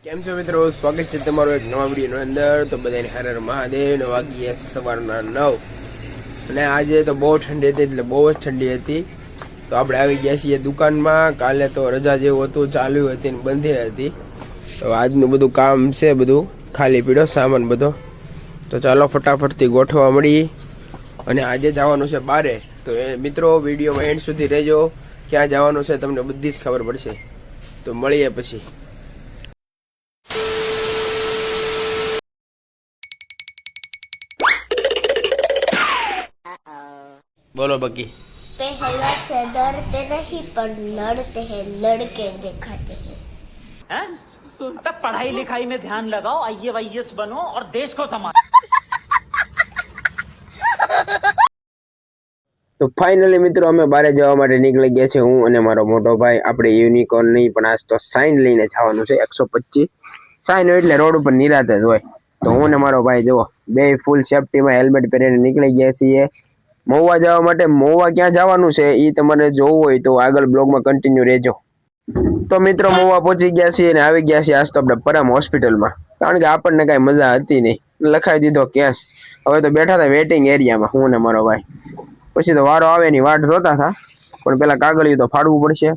કેમ છો મિત્રો, સ્વાગત છે તમારો એક નવા વિડીયોની અંદર। તો બધાને હર હર મહાદેવ ને વાગી ગયા છે સવારના 9 અને આજે તો બહુ ઠંડી હતી, એટલે બહુ જ ઠંડી હતી। તો આપણે આવી ગયા છીએ દુકાનમાં। કાલે તો રજા જેવું હતું, ચાલુ હતી ને બંધ હતી। તો આજનું બધું કામ છે, બધું ખાલી પીડો સામાન બધો। તો ચાલો ફટાફટથી ગોઠવવા મળી। અને આજે જવાનું છે બારે। તો એ મિત્રો વિડીયોમાં એન્ડ સુધી રહેજો, ક્યાં જવાનું છે તમને બધી જ ખબર પડશે। તો મળીએ પછી। बोलो बाकी। पहला से डरते नहीं पर लड़ते हैं, लड़के दिखाते हैं। हैं? तब पढ़ाई लिखाई में ध्यान लगाओ, आईएएस बनो और देश को संभालो। તો ફાઇનલી મિત્રો અમે બારે જવા માટે નીકળી ગયા છે, હું અને મારો મોટો ભાઈ। આપણે યુનિકોર્ન નહીં પણ આજ તો સાઇન લઈને જવાનું છે 125 સાઇન એટલે રોડ ઉપર નિરાતે જ હોય। તો હું ને મારો ભાઈ જુઓ બે ફૂલ સેફટીમાં હેલ્મેટ પહેરીને નીકળી ગયા છીએ મહુવા જવા માટે। મહુવા ક્યાં જવાનું છે એ તમારે જોવું હોય તો આગળ બ્લોગમાં કન્ટિન્યુ રહેજો। તો મિત્રો મહુવા પહોંચી ગયા છીએ અને આવી ગયા છીએ આજ તો આપણે પરમ હોસ્પિટલમાં, કારણ કે આપણને કાંઈ મજા હતી નહીં, લખાઈ દીધો કેસ। હવે તો બેઠા હતા વેટિંગ એરિયામાં હું ને મારો ભાઈ। પછી તો વારો આવે ની વાટ જોતા હતા, પણ પેલા કાગળિયું તો ફાડવું પડશે।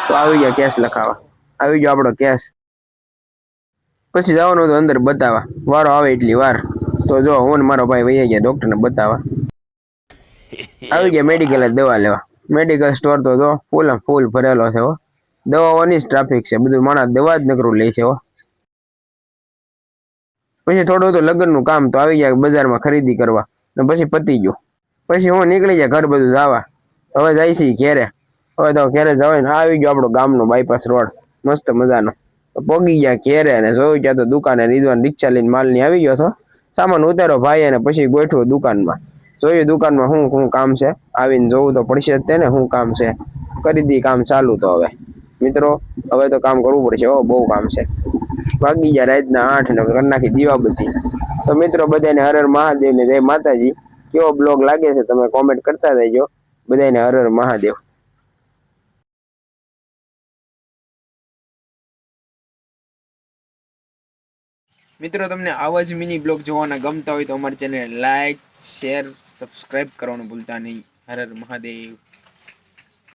તો આવી ગયા કેસ લખાવા, આવી ગયો આપણો કેસ। પછી જવાનું હતું અંદર બતાવવા, વારો આવે એટલી વાર। તો જો હું ને મારો ભાઈ વહી ગયા ડોક્ટરને બતાવવા। આવી ગયા મેડિકલ દવા લેવા। મેડિકલ સ્ટોર તો જો ફૂલ ભરેલો છે હો, દવાઓની જ ટ્રાફિક છે, બધું માણસ દવા જ નકરું લે છે હો। પછી થોડું તો લગ્નનું કામ, તો આવી ગયા બજારમાં ખરીદી કરવા ને પછી પતી ગયું। પછી હું નીકળી જાય ઘર બધું જવા। હવે જાય છે ઘેરે। હવે તો ઘેરે જવાય ને આવી ગયો આપણો ગામનો બાયપાસ રોડ મસ્ત મજાનો। પોગી ગયા ઘેરે અને જોયું ત્યાં તો દુકાને રીધવાન રિક્ષા લઈને માલની આવી ગયો હતો। સામાન ઉતારો ભાઈ અને પછી ગોઠવો દુકાનમાં। જોયું દુકાનમાં શું કામ છે, આવીને જોવું તો પડશે જ તેને શું કામ છે। કરી દી કામ ચાલુ। તો હવે મિત્રો હવે તો કામ કરવું પડશે, બહુ કામ છે। વાગી ગયા રાતના 8 ને કરી નાખી દીવાબત્તી। તો મિત્રો બધાને હર હર મહાદેવ ને જય માતાજી। કેવો બ્લોગ લાગે છે તમે કોમેન્ટ કરતા રહેજો। બધાને હર હર મહાદેવ। મિત્રો તમને આવા જ મિની બ્લોગ જોવાના ગમતા હોય તો અમારી ચેનલ લાઈક, શેર, સબસ્ક્રાઇબ કરવાનું ભૂલતા નહીં। હર હર મહાદેવ।